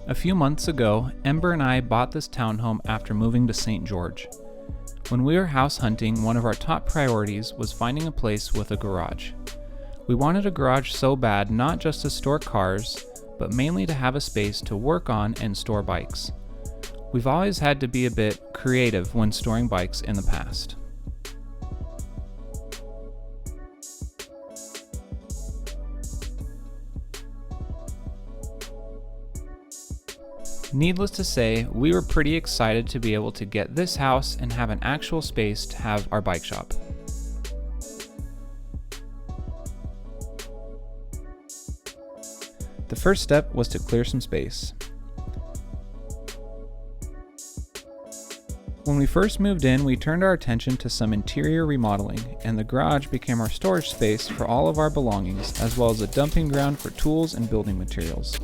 A few months ago, Ember and I bought this townhome after moving to St. George. When we were house hunting, one of our top priorities was finding a place with a garage. We wanted a garage so bad not just to store cars, but mainly to have a space to work on and store bikes. We've always had to be a bit creative when storing bikes in the past. Needless to say, we were pretty excited to be able to get this house and have an actual space to have our bike shop. The first step was to clear some space. When we first moved in, we turned our attention to some interior remodeling, and the garage became our storage space for all of our belongings, as well as a dumping ground for tools and building materials.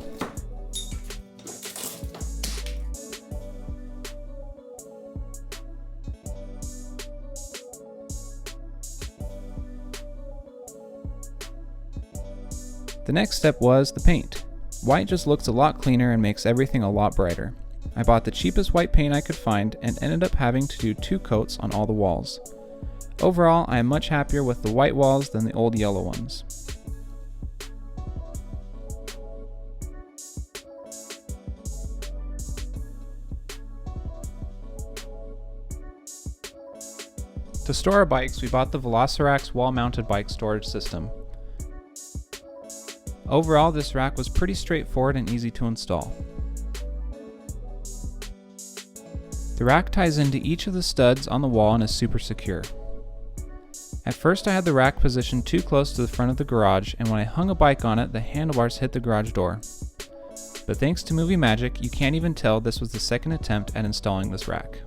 The next step was the paint. White just looks a lot cleaner and makes everything a lot brighter. I bought the cheapest white paint I could find and ended up having to do 2 coats on all the walls. Overall, I am much happier with the white walls than the old yellow ones. To store our bikes, we bought the Velociraptor's wall-mounted bike storage system. Overall, this rack was pretty straightforward and easy to install. The rack ties into each of the studs on the wall and is super secure. At first I had the rack positioned too close to the front of the garage, and when I hung a bike on it, the handlebars hit the garage door. But thanks to movie magic, you can't even tell this was the second attempt at installing this rack.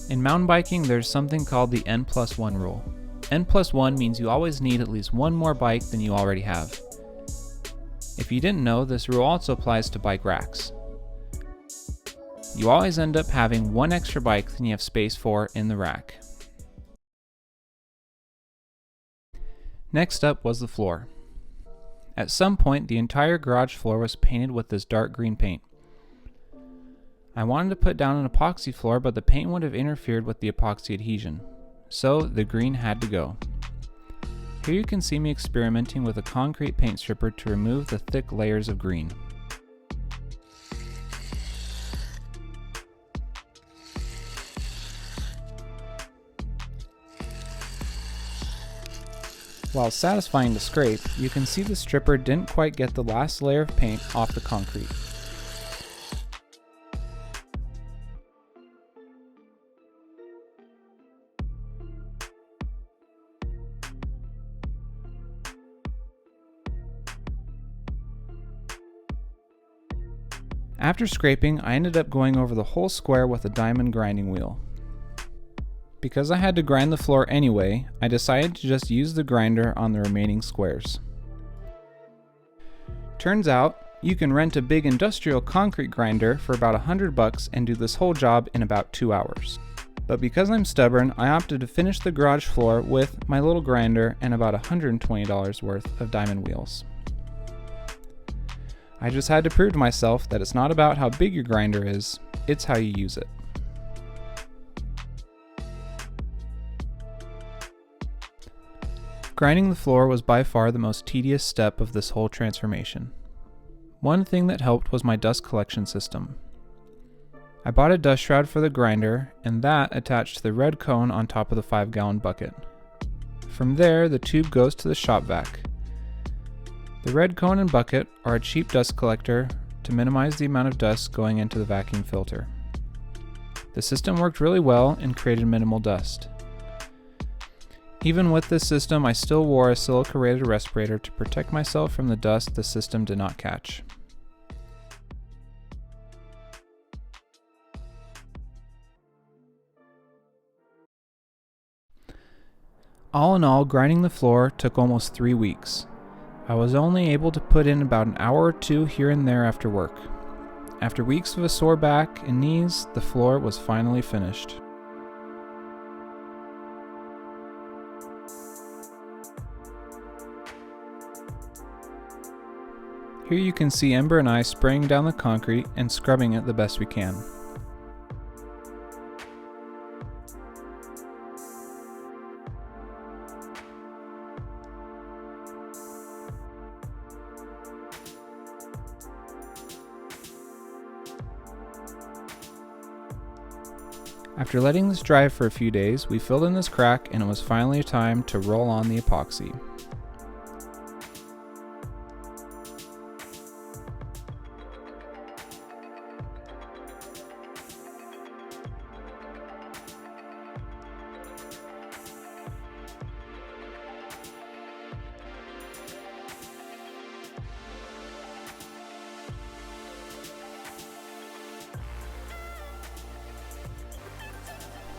In mountain biking, there's something called the N+1 rule. N+1 means you always need at least one more bike than you already have. If you didn't know, this rule also applies to bike racks. You always end up having one extra bike than you have space for in the rack. Next up was the floor. At some point, the entire garage floor was painted with this dark green paint. I wanted to put down an epoxy floor, but the paint would have interfered with the epoxy adhesion, so the green had to go. Here you can see me experimenting with a concrete paint stripper to remove the thick layers of green. While satisfying to scrape, you can see the stripper didn't quite get the last layer of paint off the concrete. After scraping, I ended up going over the whole square with a diamond grinding wheel. Because I had to grind the floor anyway, I decided to just use the grinder on the remaining squares. Turns out, you can rent a big industrial concrete grinder for about $100 and do this whole job in about 2 hours. But because I'm stubborn, I opted to finish the garage floor with my little grinder and about $120 worth of diamond wheels. I just had to prove to myself that it's not about how big your grinder is, it's how you use it. Grinding the floor was by far the most tedious step of this whole transformation. One thing that helped was my dust collection system. I bought a dust shroud for the grinder, and that attached to the red cone on top of the 5-gallon bucket. From there, the tube goes to the shop vac. The red cone and bucket are a cheap dust collector to minimize the amount of dust going into the vacuum filter. The system worked really well and created minimal dust. Even with this system, I still wore a silica-rated respirator to protect myself from the dust the system did not catch. All in all, grinding the floor took almost 3 weeks. I was only able to put in about an hour or two here and there after work. After weeks of a sore back and knees, the floor was finally finished. Here you can see Ember and I spraying down the concrete and scrubbing it the best we can. After letting this dry for a few days, we filled in this crack and it was finally time to roll on the epoxy.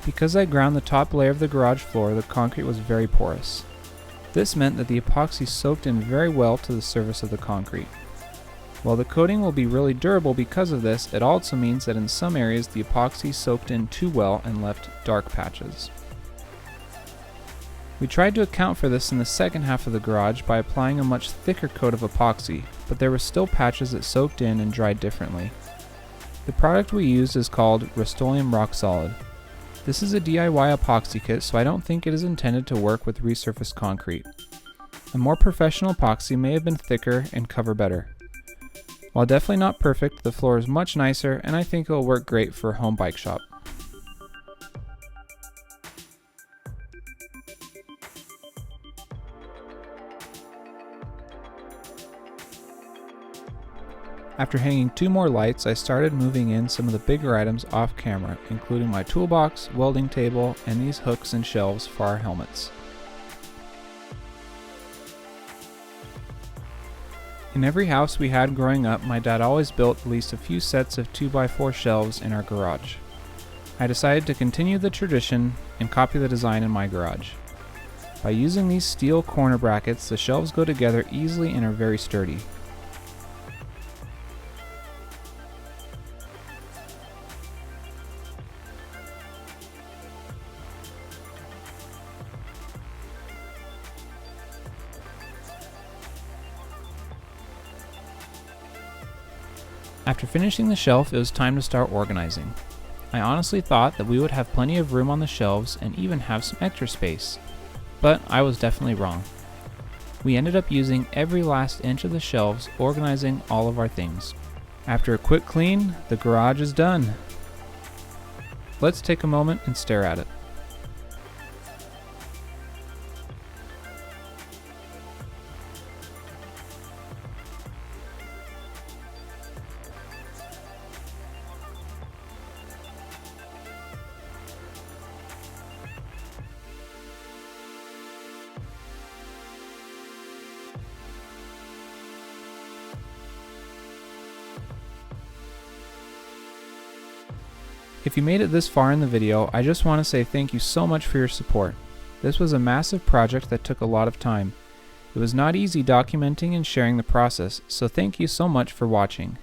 Because I ground the top layer of the garage floor, the concrete was very porous. This meant that the epoxy soaked in very well to the surface of the concrete. While the coating will be really durable because of this, it also means that in some areas the epoxy soaked in too well and left dark patches. We tried to account for this in the second half of the garage by applying a much thicker coat of epoxy, but there were still patches that soaked in and dried differently. The product we used is called Rust-Oleum Rock Solid. This is a DIY epoxy kit, so I don't think it is intended to work with resurfaced concrete. A more professional epoxy may have been thicker and cover better. While definitely not perfect, the floor is much nicer and I think it will work great for a home bike shop. After hanging 2 more lights, I started moving in some of the bigger items off camera, including my toolbox, welding table, and these hooks and shelves for our helmets. In every house we had growing up, my dad always built at least a few sets of 2x4 shelves in our garage. I decided to continue the tradition and copy the design in my garage. By using these steel corner brackets, the shelves go together easily and are very sturdy. After finishing the shelf, it was time to start organizing. I honestly thought that we would have plenty of room on the shelves and even have some extra space, but I was definitely wrong. We ended up using every last inch of the shelves, organizing all of our things. After a quick clean, the garage is done. Let's take a moment and stare at it. If you made it this far in the video, I just want to say thank you so much for your support. This was a massive project that took a lot of time. It was not easy documenting and sharing the process, so thank you so much for watching.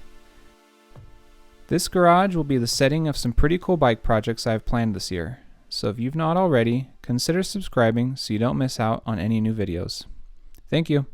This garage will be the setting of some pretty cool bike projects I have planned this year, so if you've not already, consider subscribing so you don't miss out on any new videos. Thank you.